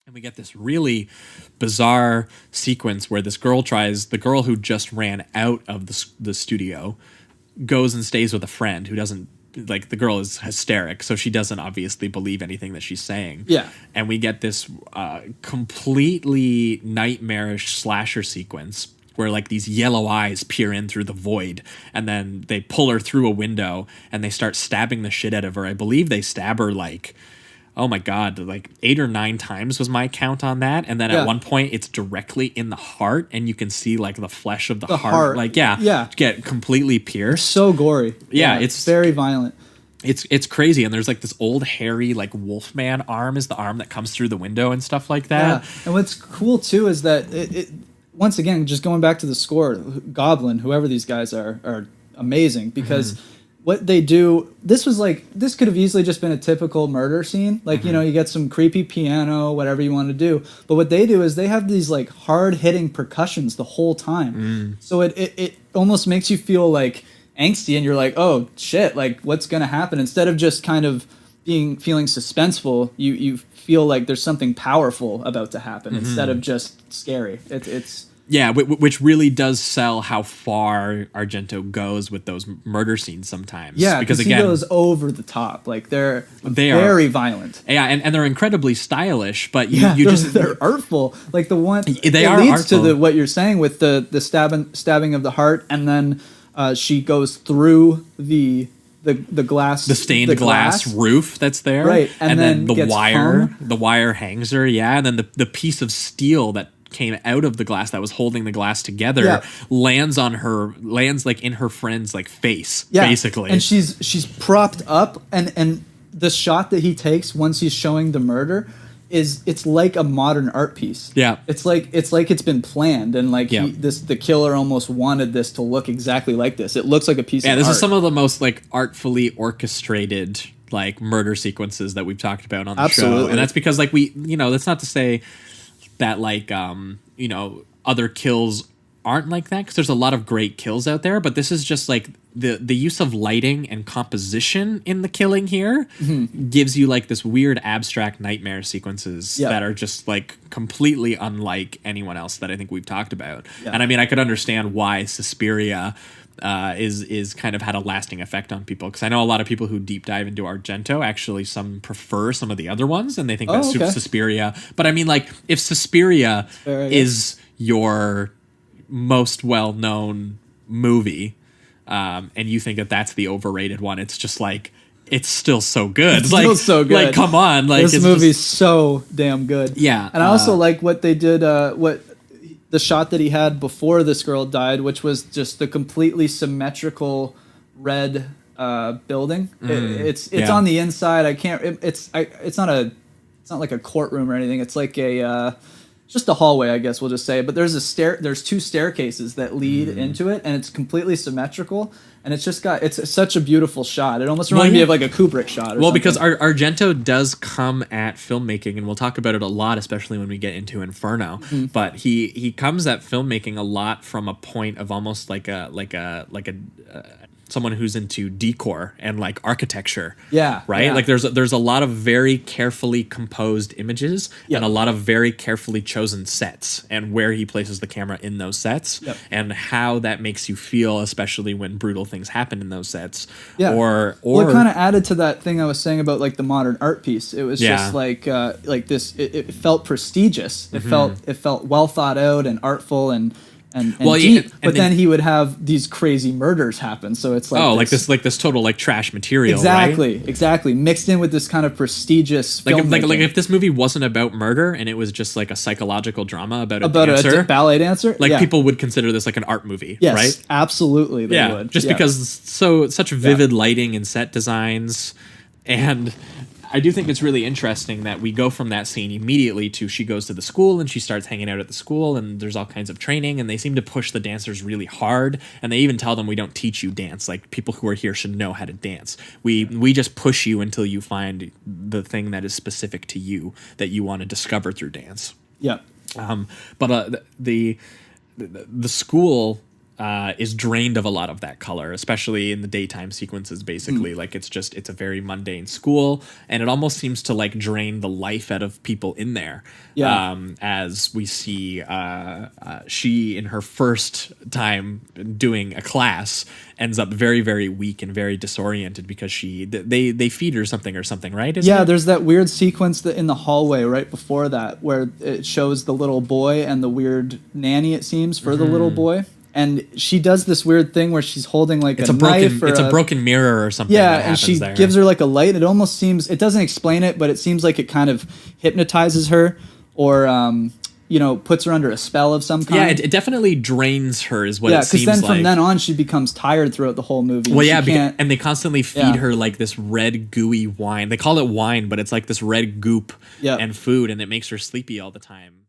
And we get this really bizarre sequence where the girl who just ran out of the studio goes and stays with a friend who doesn't, like, the girl is hysteric, so she doesn't obviously believe anything that she's saying. Yeah. And we get this completely nightmarish slasher sequence where, like, these yellow eyes peer in through the void, and then they pull her through a window and they start stabbing the shit out of her. I believe they stab her, like, oh my God, like 8 or 9 times was my count on that. And then at one point it's directly in the heart, and you can see, like, the flesh of the heart. Like, get completely pierced. It's so gory. Yeah, it's very violent. It's crazy. And there's, like, this old hairy, like, wolfman arm is the arm that comes through the window and stuff like that. Yeah. And what's cool too is that it once again, just going back to the score, Goblin, whoever these guys are amazing, because what they do, this could have easily just been a typical murder scene. Like, you know, you get some creepy piano, whatever you want to do. But what they do is they have these, like, hard-hitting percussions the whole time. So it almost makes you feel, like, angsty, and you're like, oh, shit, like, what's going to happen? Instead of just kind of feeling suspenseful, you feel like there's something powerful about to happen instead of just scary. It's yeah, which really does sell how far Argento goes with those murder scenes sometimes. Yeah, because he goes over the top. Like, they very violent. Yeah, and they're incredibly stylish, but they're artful. Like the one they are leads artful. to what you're saying with the stabbing of the heart, and then she goes through the glass, the stained glass roof that's there, right? And then the wire hangs her, and then the piece of steel that came out of the glass that was holding the glass together lands like in her friend's, like, face, basically. And she's propped up, and the shot that he takes once he's showing the murder it's like a modern art piece. Yeah, it's like it's been planned, and like the killer almost wanted this to look exactly like this. It looks like a piece of art. Yeah, this is some of the most, like, artfully orchestrated, like, murder sequences that we've talked about on the show. And that's because, like, that's not to say that, like, other kills aren't like that, because there's a lot of great kills out there, but this is just, like, the use of lighting and composition in the killing here gives you, like, this weird abstract nightmare sequences that are just, like, completely unlike anyone else that I think we've talked about. And I mean, I could understand why Suspiria is kind of had a lasting effect on people, because I know a lot of people who deep dive into Argento actually some prefer some of the other ones, and they think that Suspiria. But I mean, like, if Suspiria is your most well-known movie, and you think that that's the overrated one, it's just like, it's still so good. It's still so good. Like, come on, like, this movie's so damn good. Yeah, and I also like what they did. The shot that he had before this girl died, which was just the completely symmetrical red building. It's on the inside. It's not like a courtroom or anything. It's like just a hallway, I guess we'll just say. But there's 2 staircases that lead into it, and it's completely symmetrical. And it's such a beautiful shot. It almost reminds me of, like, a Kubrick shot. Because Argento does come at filmmaking, and we'll talk about it a lot, especially when we get into Inferno. But he comes at filmmaking a lot from a point of almost like a someone who's into decor and, like, architecture. Right? Like, there's a lot of very carefully composed images and a lot of very carefully chosen sets, and where he places the camera in those sets and how that makes you feel, especially when brutal things happen in those sets. Or it kind of added to that thing I was saying about, like, the modern art piece. It was just like this. It felt prestigious. It felt well thought out and artful and deep, but then he would have these crazy murders happen. So it's like this total, like, trash material. Exactly, mixed in with this kind of prestigious. Like if this movie wasn't about murder and it was just, like, a psychological drama about a ballet dancer, like, people would consider this, like, an art movie. Yes, right? Absolutely, they would. Just because such vivid lighting and set designs. And I do think it's really interesting that we go from that scene immediately to she goes to the school and she starts hanging out at the school, and there's all kinds of training, and they seem to push the dancers really hard, and they even tell them, we don't teach you dance. Like, people who are here should know how to dance. We just push you until you find the thing that is specific to you that you want to discover through dance. Yeah. But the school is drained of a lot of that color, especially in the daytime sequences. Basically, like it's a very mundane school, and it almost seems to like drain the life out of people in there. Yeah. As we see, she in her first time doing a class ends up very, very weak and very disoriented because they feed her something, right? Yeah, there's that weird sequence that in the hallway right before that where it shows the little boy and the weird nanny, it seems, for the little boy. And she does this weird thing where she's holding like a knife. It's a broken mirror or something. Yeah, and she gives her like a light. It almost seems, it doesn't explain it, but it seems like it kind of hypnotizes her or, puts her under a spell of some kind. Yeah, it definitely drains her is what it seems like. Yeah, because then from then on she becomes tired throughout the whole movie. Well, yeah, and they constantly feed her like this red gooey wine. They call it wine, but it's like this red goop and food, and it makes her sleepy all the time.